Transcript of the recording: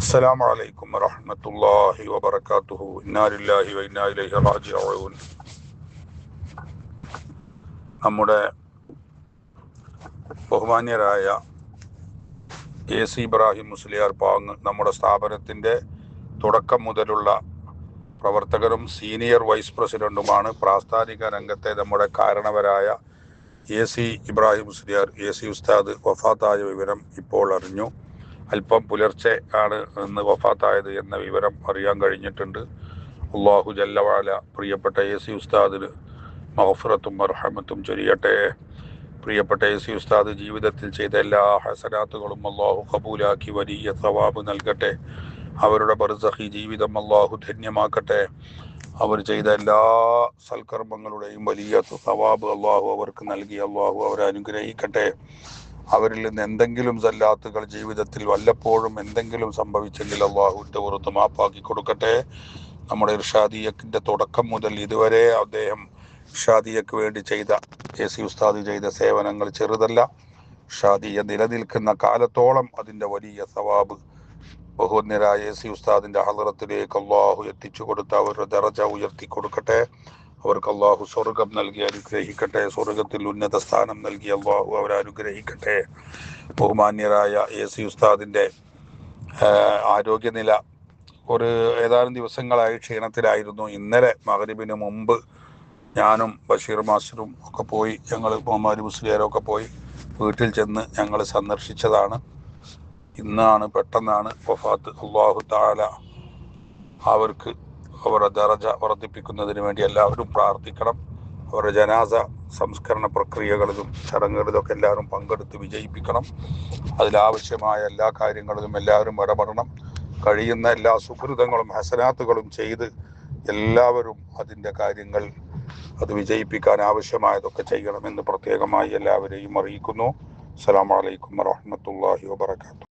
അസ്സലാമു അലൈക്കും വറഹ്മത്തുള്ളാഹി വബറകാതുഹു. ഇന്നാ ലില്ലാഹി വ ഇന്നാ ഇലൈഹി റാജിഊൻ. നമ്മുടെ ബഹുമാന്യരായ AC ഇബ്രാഹിം മുസ്ലിയാർ പാങ് നമ്മുടെ സ്ഥാപനത്തിൻ്റെ തുടക്കം മുതലുള്ള പ്രവർത്തകരും സീനിയർ വൈസ് പ്രസിഡന്റുമാണ്. പ്രാസ്ഥാനിക രംഗത്തെ നമ്മുടെ കാരണവരായ AC ഇബ്രാഹിം മുസ്ലിയാർ ഉസ്താദ് വഫാത്തായ വിവരം ഇപ്പോൾ അറിഞ്ഞു. അല്പം പുലർച്ചെ ആണ് ഇന്ന് വഫാത്തായത് എന്ന വിവരം അറിയാൻ കഴിഞ്ഞിട്ടുണ്ട്. അല്ലാഹു ജല്ല വഅല പ്രിയപ്പെട്ട AC ഉസ്താദിന് മഗ്ഫിറത്തും മർഹമത്തും ചൊരിയട്ടെ. പ്രിയപ്പെട്ട AC ഉസ്താദ് ജീവിതത്തിൽ ചെയ്ത എല്ലാ ഹസനാത്തുകളും അല്ലാഹു ഖബൂലാക്കി വലിയ സവാബ് നൽകട്ടെ. അവരുടെ ബർസഖി ജീവിതം അല്ലാഹു ധന്യമാക്കട്ടെ. അവർ ചെയ്ത എല്ലാ സൽക്കർമ്മങ്ങളുടെയും വലിയ സവാബ് അല്ലാഹു അവർക്ക് നൽകി അല്ലാഹു അവരെ അനുഗ്രഹിക്കട്ടെ. അവരിൽ നിന്ന് എന്തെങ്കിലും സല്ലാത്തുകൾ ജീവിതത്തിൽ വല്ലപ്പോഴും എന്തെങ്കിലും സംഭവിച്ചെങ്കിൽ അല്ലാഹുവിൻ്റെ പുറത്ത് മാപ്പാക്കി കൊടുക്കട്ടെ. നമ്മുടെ ഇർഷാദിയക്കിൻ്റെ തുടക്കം മുതൽ ഇതുവരെ അദ്ദേഹം ഇർഷാദിയക്ക് വേണ്ടി ചെയ്ത AC ഉസ്താദ് ചെയ്ത സേവനങ്ങൾ ചെറുതല്ല. ഇർഷാദിയ നിലനിൽക്കുന്ന കാലത്തോളം അതിൻ്റെ വലിയ സവാബ് ബഹുവന്യരായ AC ഉസ്താദിൻ്റെ ഹളറത്തിലേക്ക് അല്ലാഹു എത്തിച്ചു കൊടുത്ത് അവരുടെ ദറജ ഉയർത്തി കൊടുക്കട്ടെ. അവർക്ക് അല്ലാഹു സ്വർഗം നൽകി അനുഗ്രഹിക്കട്ടെ. സ്വർഗത്തിൽ ഉന്നത സ്ഥാനം നൽകി അല്ലാഹു അവരെ അനുഗ്രഹിക്കട്ടെ. ബഹുമാന്യരായ AC ഉസ്താദിൻ്റെ ആരോഗ്യനില ഏതാനും ദിവസങ്ങളായി ക്ഷീണത്തിലായിരുന്നു. ഇന്നലെ മഗ്‌രിബിന് മുമ്പ് ഞാനും ബഷീർ മാസ്റ്ററും ഒക്കെ പോയി, ഞങ്ങൾ മുഹമ്മദ് മുസ്ലിയാരൊക്കെ പോയി വീട്ടിൽ ചെന്ന് ഞങ്ങൾ സന്ദർശിച്ചതാണ്. ഇന്നാണ് പെട്ടെന്നാണ് വഫാത്ത്. അല്ലാഹു തആല അവർക്ക് അവരുടെ ദറജ വർദ്ധിപ്പിക്കുന്നതിന് വേണ്ടി എല്ലാവരും പ്രാർത്ഥിക്കണം. അവരുടെ ജനാസ സംസ്കരണ പ്രക്രിയകളിലും ചടങ്ങുകളിലൊക്കെ എല്ലാവരും പങ്കെടുത്ത് വിജയിപ്പിക്കണം. അതിലാവശ്യമായ എല്ലാ കാര്യങ്ങളിലും എല്ലാവരും ഇടപെടണം. കഴിയുന്ന എല്ലാ സുഹൃതങ്ങളും ഹസനാത്തുകളും ചെയ്ത് എല്ലാവരും അതിൻ്റെ കാര്യങ്ങൾ അത് വിജയിപ്പിക്കാൻ ആവശ്യമായതൊക്കെ ചെയ്യണമെന്ന് പ്രത്യേകമായി എല്ലാവരെയും അറിയിക്കുന്നു. അസ്സലാമു അലൈക്കും വറഹ്മത്തുള്ളാഹി വബറകാതുഹു.